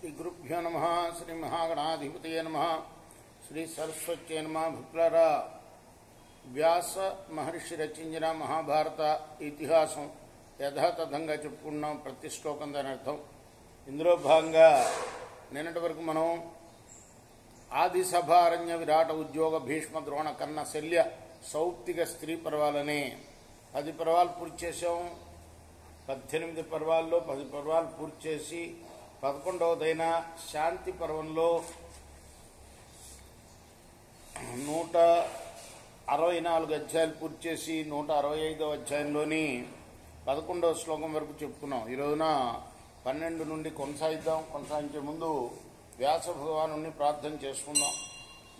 శ్రీ గురుభ్యో నమః. శ్రీ మహాగణాధిపతయే నమః. శ్రీ సరస్వత్యే నమః. భక్తులారా, వ్యాస మహర్షి రచించిన మహాభారత ఇతిహాసం యథాతథంగా చెప్పుకున్నాం. ప్రతి శ్లోకం దాని అర్థం. ఇందులో భాగంగా నిన్నటి వరకు మనం ఆది సభారణ్య విరాట ఉద్యోగ భీష్మ ద్రోణ కర్ణ శల్య సౌప్తిక స్త్రీ పర్వాలనే 10 పర్వాలు పూర్తి చేసాం. 18 పర్వాల్లో 10 పర్వాలు పూర్తి చేసి 11వదైన శాంతి పర్వంలో 164 అధ్యాయాలు పూర్తి చేసి 165వ అధ్యాయంలోని 11వ శ్లోకం వరకు చెప్పుకున్నాం. ఈ రోజున 12 నుండి కొనసాగిద్దాం. కొనసాగించే ముందు వ్యాస భగవాను ప్రార్థన చేసుకుందాం.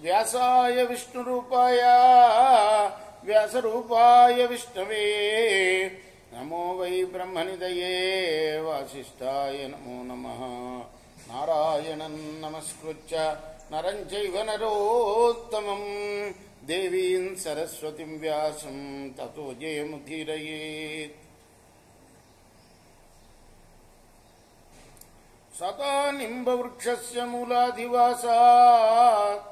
వ్యాసాయ విష్ణు రూపాయ వ్యాస రూపాయ విష్ణవే నమో వై బ్రహ్మనిదయే వాసిష్ఠాయ నమో నమః. నారాయణం నమస్కృత్య నరం చైవ నరోత్తమం దేవీం సరస్వతిం వ్యాసం తతో జయముదీరయేత్. సతా నింబవృక్షస్య మూలాధివాసాత్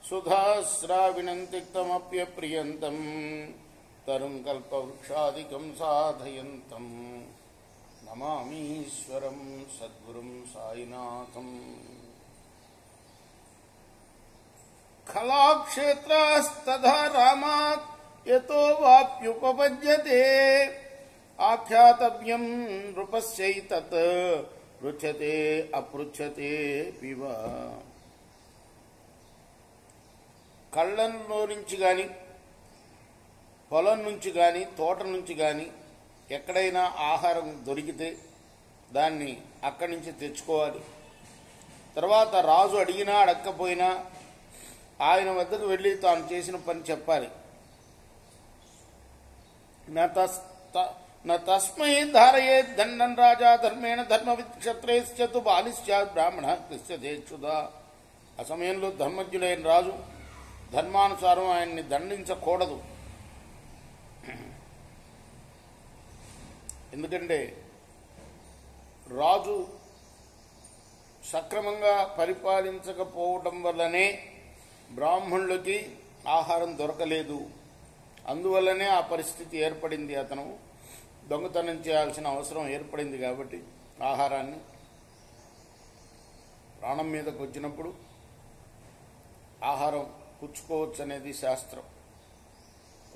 సుధాస్రావిణం తిక్తమప్యప్రియంతం తరుం కల్పవృక్షాదికం సాధయంతం నమామీశ్వరం సద్గురుం సాయినాథం. ఖలాక్షేత్రస్తథా రామాత్ యతో వాప్యుపపద్యతే ఆఖ్యాతవ్యం నృపస్యైతత్ పృచ్ఛతే అపృచ్ఛతే పివ. కళ్ళల్లో నుంచి కానీ పొలం నుంచి కానీ తోట నుంచి కానీ ఎక్కడైనా ఆహారం దొరికితే దాన్ని అక్కడి నుంచి తెచ్చుకోవాలి. తర్వాత రాజు అడిగినా అడక్కపోయినా ఆయన వద్దకు వెళ్ళి తాను చేసిన పని చెప్పాలి. తస్మై ధారయే దండం రాజా ధర్మేణ ధర్మవిత్ క్షత్రేశ్చతు బాలిశ్చాత్ బ్రాహ్మణ కృష్యదేక్షుదా. ఆ సమయంలో ధర్మజ్ఞుడైన రాజు ధర్మానుసారం ఆయన్ని దండించకూడదు. ఎందుకంటే రాజు సక్రమంగా పరిపాలించకపోవడం వల్లనే బ్రాహ్మణులకి ఆహారం దొరకలేదు. అందువల్లనే ఆ పరిస్థితి ఏర్పడింది. అతను దొంగతనం చేయాల్సిన అవసరం ఏర్పడింది. కాబట్టి ఆహారాన్ని ప్రాణం మీదకు వచ్చినప్పుడు ఆహారం పుచ్చుకోవచ్చు అనేది శాస్త్రం.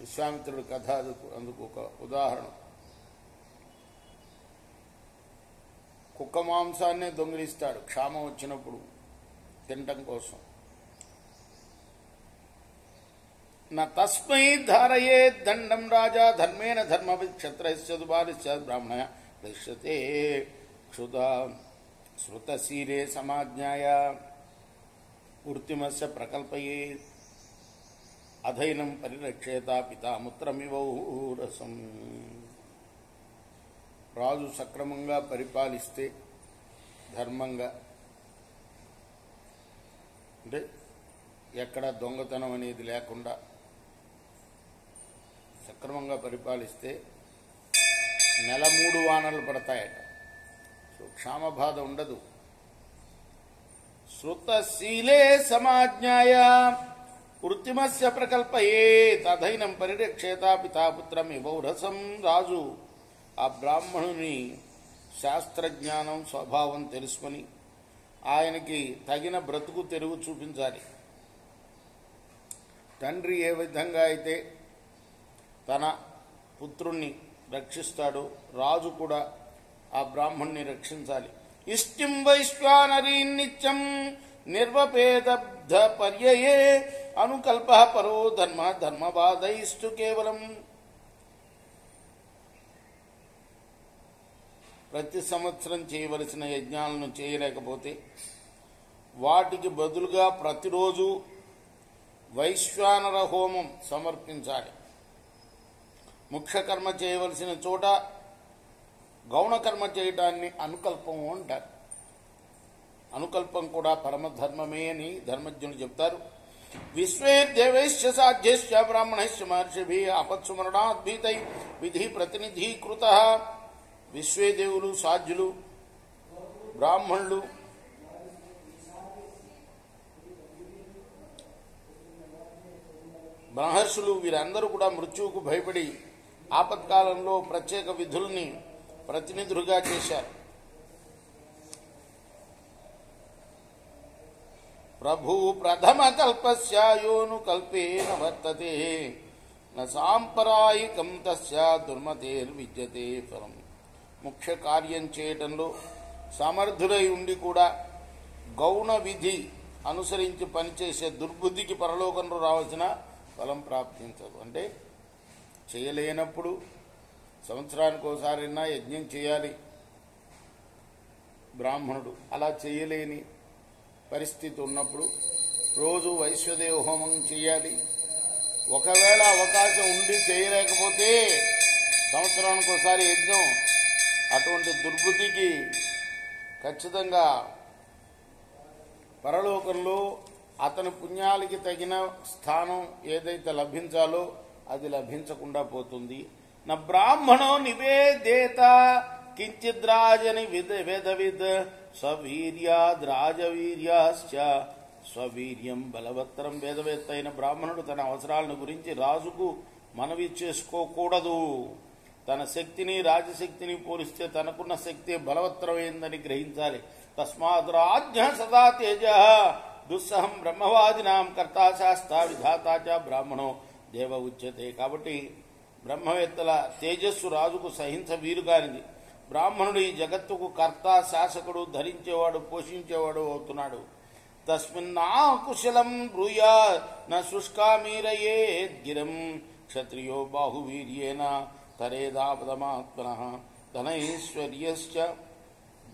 విశ్వామిత్రుడి కథ అందుకు ఒక ఉదాహరణ. కుక్క మాంసాన్నే దొంగిలిస్తాడు క్షామం వచ్చినప్పుడు తినటం కోసం. నా తస్మై ధారయే దండం రాజా ధర్మేణ ధర్మవిత్ క్షత్రస్యతు బాలిశ్చాత్ బ్రాహ్మణ దృశ్యతే క్షుదా శృతశీరే సమాజ్ఞాయ వృత్తిమస్య ప్రకల్పయే అధైనం పరిరక్షేత పితాముత్రమివౌరసం. రాజు సక్రమంగా పరిపాలిస్తే ధర్మంగా, అంటే ఎక్కడ దొంగతనం అనేది లేకుండా సక్రమంగా పరిపాలిస్తే నెల 3 వానలు పడతాయట. సో క్షామబాధ ఉండదు. శృతశీలే సమాజ్ఞాయ వృత్తిమస్య ప్రకల్పయే తదైనం పరిరక్షేత పితాపుత్రం ఇవౌరసం. రాజు ఆ బ్రాహ్మణుని శాస్త్రజ్ఞానం స్వభావం తెలుసుకొని ఆయనకి తగిన బ్రతుకు తెరువు చూపించాలి. తండ్రి ఏ విధంగా అయితే తన పుత్రుణ్ణి రక్షిస్తాడో రాజు కూడా ఆ బ్రాహ్మణ్ణి రక్షించాలి. ఇష్టిం వైశ్వానరీ నిత్యం నిర్వపేదబ్ధ పర్యయే అనుకల్ప పరో ధర్మ ధర్మబాధైస్తు కేవలం. ప్రతి సంవత్సరం చేయవలసిన యజ్ఞాలను చేయలేకపోతే వాటికి బదులుగా ప్రతిరోజు వైశ్వానర హోమం సమర్పించాలి. ముఖ్యకర్మ చేయవలసిన చోట గౌణకర్మ చేయటాన్ని అనుకల్పం అంటారు. అనుకల్పం కూడా పరమధర్మమే అని ధర్మజ్ఞులు చెప్తారు. విశ్వేర్దేవైశ్చ సాధ్యశ్చ బ్రాహ్మణశ్చ మహర్షిభి ఆపత్సుమరణాద్భీతై విధి ప్రతినిధీకృత. విశ్వేదేవులు, సాధ్యులు, బ్రాహ్మణులు మహర్షులు వీరందరూ కూడా మృత్యువుకు భయపడి ఆపత్కాలంలో ప్రత్యేక విధుల్ని ప్రతినిధులుగా చేశారు. ప్రభు ప్రథమ కల్పస్య యోను కల్పేన వర్తతే న సాంప్రదాయికం తస్య దుర్మతేర్విద్యతే ఫలం. ముఖ్య కార్యం చేయటంలో సమర్థులై ఉండి కూడా గౌణ విధి అనుసరించి పనిచేసే దుర్బుద్ధికి పరలోకంలో రావాల్సిన ఫలం ప్రాప్తించదు. అంటే చేయలేనప్పుడు సంవత్సరానికి ఒకసారైనా యజ్ఞం చేయాలి బ్రాహ్మణుడు. అలా చేయలేని పరిస్థితి ఉన్నప్పుడు రోజు వైశ్వదేవ హోమం చేయాలి. ఒకవేళ అవకాశం ఉండి చేయలేకపోతే సంవత్సరానికి ఒకసారి యజ్ఞం. అటువంటి దుర్బుద్ధికి ఖచ్చితంగా పరలోకంలో అతని పుణ్యాలకి తగిన స్థానం ఏదైతే లభించాలో అది లభించకుండా పోతుంది. నా బ్రాహ్మణో నివేదేత కించిద్రాజని వేదవిద్ స్వవీర్యాద్రాజవీర్యాశ్చ స్వవీర్యం బలవత్తరం. వేదవేత్త అయిన బ్రాహ్మణుడు తన అవసరాలను గురించి రాజుకు మనవి చేసుకోకూడదు. తన శక్తిని రాజశక్తిని పోలిస్తే తనకున్న శక్తి బలవత్తరమైందని గ్రహించాలి. తస్మాత్ రాజ్ఞ సదా తేజ దుస్సహం బ్రహ్మవాదినాం కర్తా శాస్త్ర విధాతా చ బ్రాహ్మణో దేవ ఉచ్యతే. కాబట్టి బ్రహ్మవేత్తల తేజస్సు రాజుకు సహించ వీలుగానిది. బ్రాహ్మణుడు ఈ జగత్తుకు కర్త, శాసకుడు, ధరించేవాడు, పోషించేవాడు అవుతున్నాడు. తస్మిన్నా కుశలం బ్రూయా న శుష్కామీరయేద్గిరం క్షత్రియో బాహువీర్యేన తరేదాపదమాత్మనః ధనైశ్వర్యశ్చ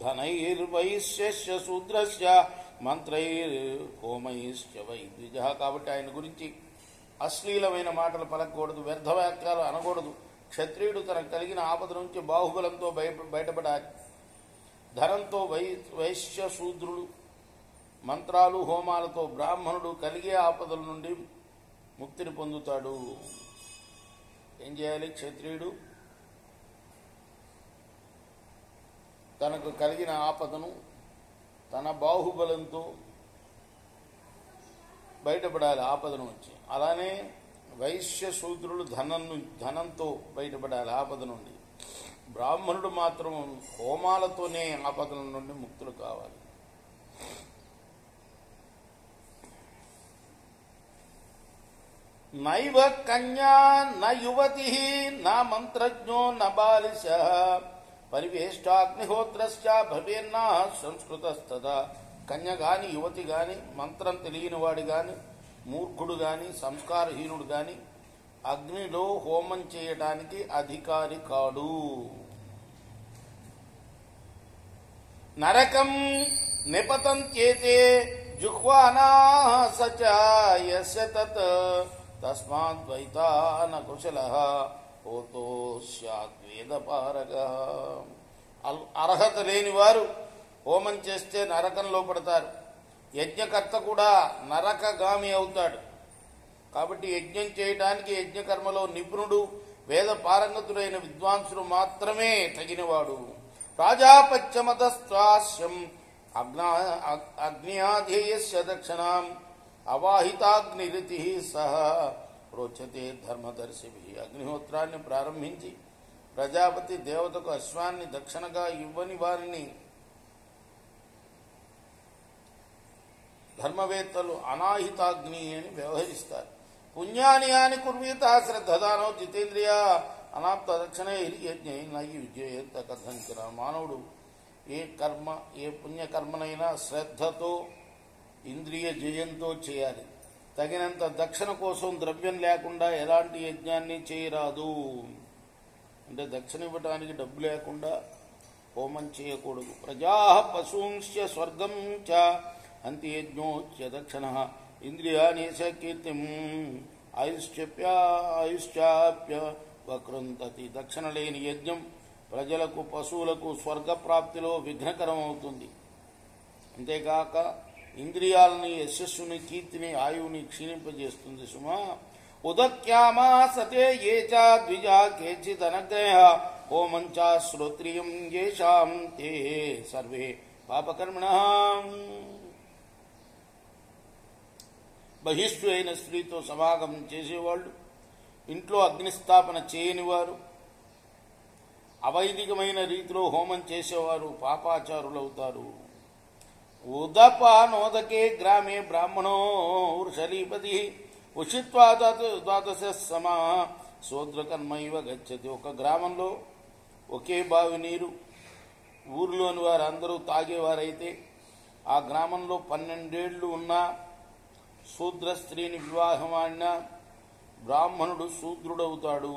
ధనైర్వైశ్యశ్చ శూద్రశ్చ మంత్రైర్హోమైశ్చ వై ద్విజః. కాబట్టి ఆయన గురించి అశ్లీలమైన మాటలు పలకూడదు, వ్యర్థ వాక్యాలు అనకూడదు. క్షత్రియుడు తనకు కలిగిన ఆపద నుంచి బాహుబలంతో బయటపడాలి. ధనంతో వైశ్య శూద్రులు, మంత్రాలు హోమాలతో బ్రాహ్మణుడు కలిగే ఆపదల నుండి ముక్తిని పొందుతాడు. ఏం చేయాలి? క్షత్రియుడు తనకు కలిగిన ఆపదను తన బాహుబలంతో బయటపడాలి ఆపద నుంచి. అలానే వైశ్య శూద్రులు ధనంతో బయటపడాలి ఆపద నుండి. బ్రాహ్మణుడు మాత్రం హోమాలతోనే ఆపదల నుండి ముక్తులు కావాలి. నైవ కన్యా న యువతి నా మంత్రజ్ఞో న బాలిశ పరివేష్టాగ్నిహోత్రశ్చ భవేన్న సంస్కృతస్తదా. కన్య గాని యువతి గాని మంత్రం తెలియని వాడు గాని మూర్ఖుడు గాని సంస్కారహీనుడు గాని అగ్నిలో హోమం చేయడానికి అధికారి కాడు. నరకం నిపతంత్యేతే జుహ్వానా సచ యస్య తత్ తస్మాద్వైతాన కుశలః హోతో స్యాద్వేదపారగః. అర్హత లేని వారు హోమం చేస్తే నరకంలో పడతారు. యజ్ఞకర్త కూడా నరకగామి అవుతాడు. కాబట్టి యజ్ఞం చేయడానికి యజ్ఞకర్మలో నిపుణుడు, వేద పారంగతుడైన విద్వాంసుడు మాత్రమే తగినవాడు. రాజాపత్యమతస్వాస్యం అగ్నియాధేయస్య దక్షిణాం అవాహితాగ్నిరితి సహ ప్రోచ్యతే ధర్మదర్శిభి. అగ్నిహోత్రాన్ని ప్రారంభించి ప్రజాపతి దేవతకు అశ్వాన్ని దక్షిణగా ఇవ్వని వారిని ధర్మవేత్తలు అనాహితాగ్ని అని వ్యవహరిస్తారు. పుణ్యాని అని కుర్వీత శ్రద్ధదానో జితేంద్రియ అనాప్త దక్షిణ యజ్ఞ నయి విజయేత కథంచన. మానవుడు ఏ పుణ్యకర్మనైనా శ్రద్ధతో ఇంద్రియ జయంతో చేయాలి. తగినంత దక్షిణ కోసం ద్రవ్యం లేకుండా ఎలాంటి యజ్ఞాన్ని చేయరాదు. అంటే దక్షిణ ఇవ్వడానికి డబ్బు లేకుండా హోమం చేయకూడదు. ప్రజా పశూంశ్చ స్వర్గం చ అంత్యజ్ఞోచ్య దక్షిణ ఇంద్రియాని కీర్తిం ఆయుశ్చాప్య వక్రుంతతి. దక్షిణ లేని యజ్ఞం ప్రజలకు, పశువులకు స్వర్గప్రాప్తిలో విఘ్నకరం అవుతుంది. అంతేకాక ఇంద్రియాలని, యశస్సుని, కీర్తిని, ఆయువుని క్షీణింపజేస్తుంది. సుమా ఉదక్యామా సతే ఏ చ ద్విజా కేచిదనగ్రహ హోమం చ శ్రోత్రియం యేషాం తే సర్వే పాపకర్మిణః. బహిష్టు అయిన స్త్రీతో సమాగమం చేసేవాళ్ళు, ఇంట్లో అగ్నిస్థాపన చేయని వారు, అవైదికమైన రీతిలో హోమం చేసేవారు పాపాచారులవుతారు. ఉదపానోదకే గ్రామే బ్రాహ్మణో వృషలీపతి ఉషిత్వా ద్వాదశ సమా శూద్రకర్మైవ గచ్చతి. ఒక గ్రామంలో ఒకే బావి నీరు ఊరిలోని వారు అందరూ తాగేవారైతే ఆ గ్రామంలో 12 ఏళ్లు ఉన్న శూద్ర స్త్రీని వివాహం ఆడిన బ్రాహ్మణుడు శూద్రుడవుతాడు.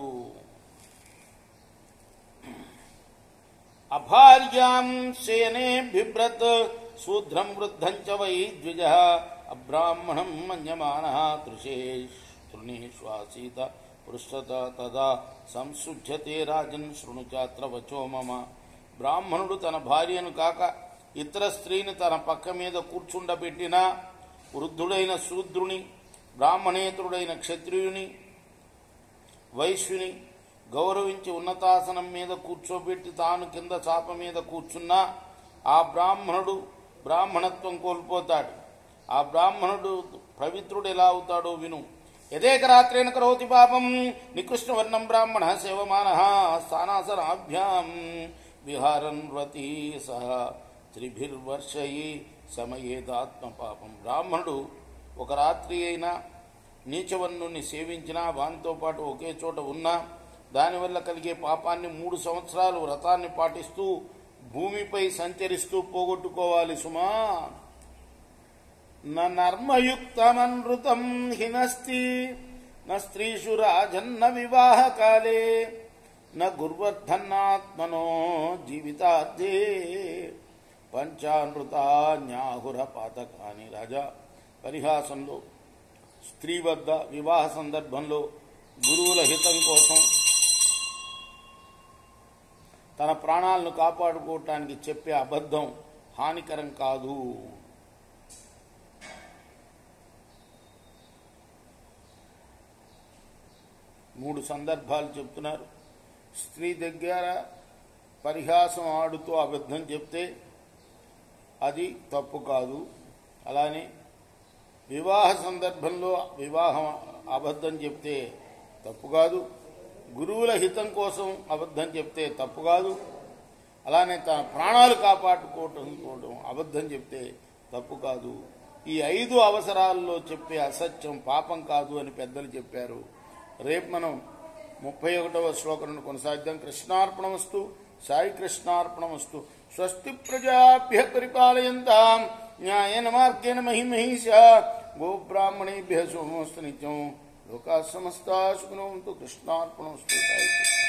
అభార్యాం శయనే బిభ్రత్ శూద్రం వృద్ధం చ వై ద్విజ అబ్రాహ్మణం మన్యమానః తృణేష్వాసీత పృష్ఠత తదా సంశుధ్యతే రాజన్ శృణుచాత్ర వచో మమ. బ్రాహ్మణుడు తన భార్యను కాక ఇతర స్త్రీని తన పక్క మీద కూర్చుండబెట్టినా వృద్ధుడైన శూద్రుని, బ్రాహ్మణేతరుడైన క్షత్రియుని, వైశ్యుని గౌరవించి ఉన్నతాసనం మీద కూర్చోబెట్టి తాను కింద చాప మీద కూర్చున్నా ఆ బ్రాహ్మణుడు బ్రాహ్మణత్వం కోల్పోతాడు. ఆ బ్రాహ్మణుడు పవిత్రుడు ఎలా అవుతాడో విను. యదేక రాత్రేణ కరోతి పాపం నికృష్ణవర్ణం బ్రాహ్మణ సేవమానః స్థానాసనాభ్యాం విహారన్ వ్రతీ సహ త్రిభిర్వర్షయి సమయేదాత్మ పాపం. బ్రాహ్మణుడు ఒక రాత్రి అయినా నీచవర్ణుని సేవించినా వానితో పాటు ఒకే చోట ఉన్నా దానివల్ల కలిగే పాపాన్ని 3 సంవత్సరాలు వ్రతాన్ని పాటిస్తూ భూమిపై సంచరిస్తూ పోగొట్టుకోవాలి సుమా. నర్మయుక్తమనృతం హినస్తి న స్త్రీషు రాజన్న వివాహకాలే న గుర్వర్ధన్నాత్మనో జీవితార్థే పంచానృతాన్యాహుర పాతకాని. రాజా, పరిహాసంలో స్త్రీ వద్ద వివాహ సందర్భంలో గురువుల హితం కోసం తన ప్రాణాలను కాపాడుకోవటానికి చెప్పే అబద్ధం హానికరం కాదు. మూడు సందర్భాలు చెప్తున్నారు. స్త్రీ దగ్గర పరిహాసం ఆడుతూ అబద్ధం చెప్తే అది తప్పు కాదు. అలానే వివాహ సందర్భంలో వివాహం అబద్ధం చెప్తే తప్పు కాదు. గురువుల హితం కోసం అబద్ధం చెప్తే తప్పు కాదు. అలానే తన ప్రాణాలు కాపాడుకోవటం అబద్ధం చెప్తే తప్పు కాదు. ఈ 5 అవసరాల్లో చెప్పే అసత్యం పాపం కాదు అని పెద్దలు చెప్పారు. రేపు మనం 31వ శ్లోకం కొనసాగిద్దాం. కృష్ణార్పణమస్తు. సాయి కృష్ణార్పణమస్తు. స్వస్తి ప్రజాభ్యః పరిపాలయంతాం న్యాయేన మార్గేణ మహిమహీషా గోబ్రాహ్మణేభ్యः శుభమస్తు నిత్యం. లోకాः సమస్తాः సుఖినో భవంతు. కృష్ణార్పణమస్తు. సాయి కృష్ణ.